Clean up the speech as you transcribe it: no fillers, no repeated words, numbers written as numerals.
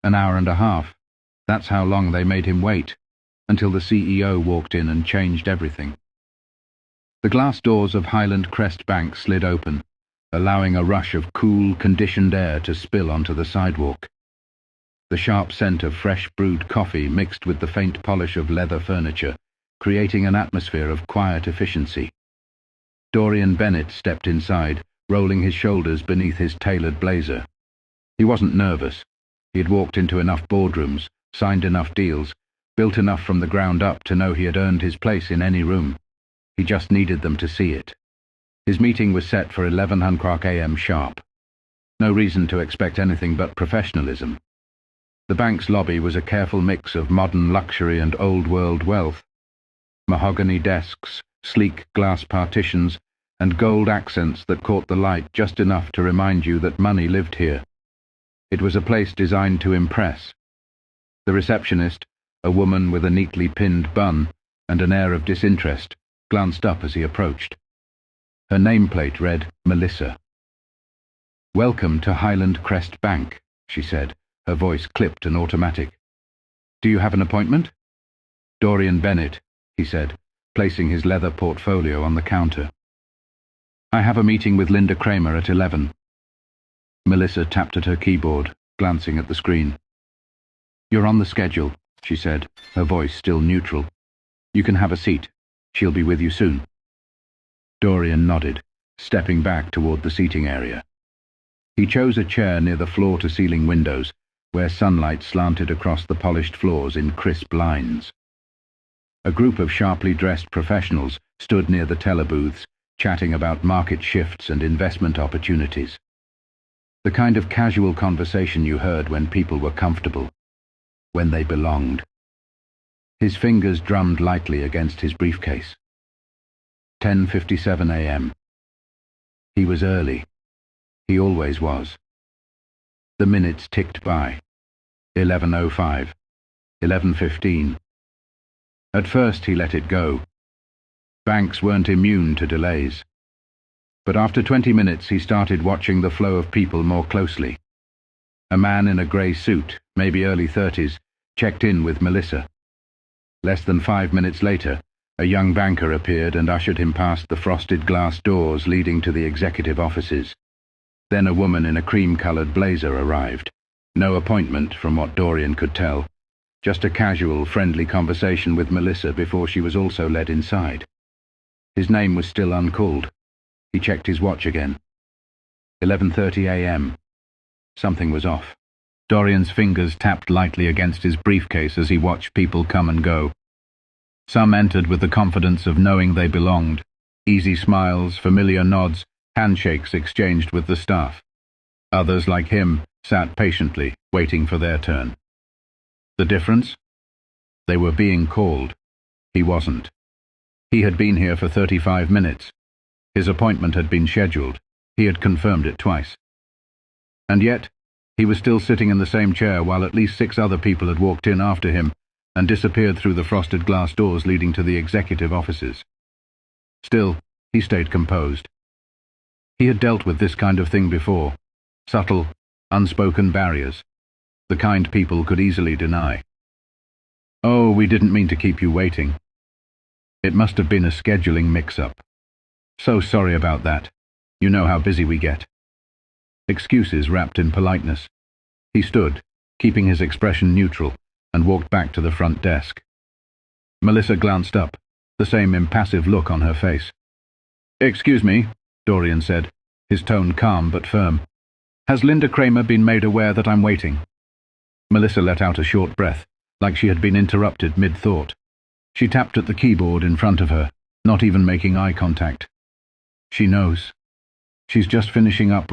An hour and a half. That's how long they made him wait, until the CEO walked in and changed everything. The glass doors of Highland Crest Bank slid open, allowing a rush of cool, conditioned air to spill onto the sidewalk. The sharp scent of fresh brewed coffee mixed with the faint polish of leather furniture, creating an atmosphere of quiet efficiency. Dorian Bennett stepped inside, rolling his shoulders beneath his tailored blazer. He wasn't nervous. He had walked into enough boardrooms, signed enough deals, built enough from the ground up to know he had earned his place in any room. He just needed them to see it. His meeting was set for 11:00 a.m. sharp. No reason to expect anything but professionalism. The bank's lobby was a careful mix of modern luxury and old-world wealth. Mahogany desks, sleek glass partitions, and gold accents that caught the light just enough to remind you that money lived here. It was a place designed to impress. The receptionist, a woman with a neatly pinned bun and an air of disinterest, glanced up as he approached. Her nameplate read Melissa. "Welcome to Highland Crest Bank," she said, her voice clipped and automatic. "Do you have an appointment?" "Dorian Bennett," he said, placing his leather portfolio on the counter. "I have a meeting with Linda Kramer at 11. Melissa tapped at her keyboard, glancing at the screen. "You're on the schedule," she said, her voice still neutral. "You can have a seat. She'll be with you soon." Dorian nodded, stepping back toward the seating area. He chose a chair near the floor-to-ceiling windows, where sunlight slanted across the polished floors in crisp lines. A group of sharply dressed professionals stood near the teller booths, chatting about market shifts and investment opportunities. The kind of casual conversation you heard when people were comfortable, when they belonged. His fingers drummed lightly against his briefcase. 10:57 a.m. He was early. He always was. The minutes ticked by. 11:05. 11:15. At first he let it go. Banks weren't immune to delays. But after 20 minutes he started watching the flow of people more closely. A man in a grey suit, maybe early 30s, checked in with Melissa. Less than 5 minutes later, a young banker appeared and ushered him past the frosted glass doors leading to the executive offices. Then a woman in a cream-coloured blazer arrived. No appointment, from what Dorian could tell. Just a casual, friendly conversation with Melissa before she was also led inside. His name was still uncalled. He checked his watch again. 11:30 a.m. Something was off. Dorian's fingers tapped lightly against his briefcase as he watched people come and go. Some entered with the confidence of knowing they belonged. Easy smiles, familiar nods, handshakes exchanged with the staff. Others, like him, sat patiently, waiting for their turn. The difference? They were being called. He wasn't. He had been here for 35 minutes. His appointment had been scheduled. He had confirmed it twice. And yet, he was still sitting in the same chair while at least 6 other people had walked in after him and disappeared through the frosted glass doors leading to the executive offices. Still, he stayed composed. He had dealt with this kind of thing before. Subtle, unspoken barriers. The kind people could easily deny. "Oh, we didn't mean to keep you waiting." It must have been a scheduling mix-up. "So sorry about that. You know how busy we get." Excuses wrapped in politeness. He stood, keeping his expression neutral, and walked back to the front desk. Melissa glanced up, the same impassive look on her face. "Excuse me," Dorian said, his tone calm but firm. "Has Linda Kramer been made aware that I'm waiting?" Melissa let out a short breath, like she had been interrupted mid-thought. She tapped at the keyboard in front of her, not even making eye contact. "She knows. She's just finishing up with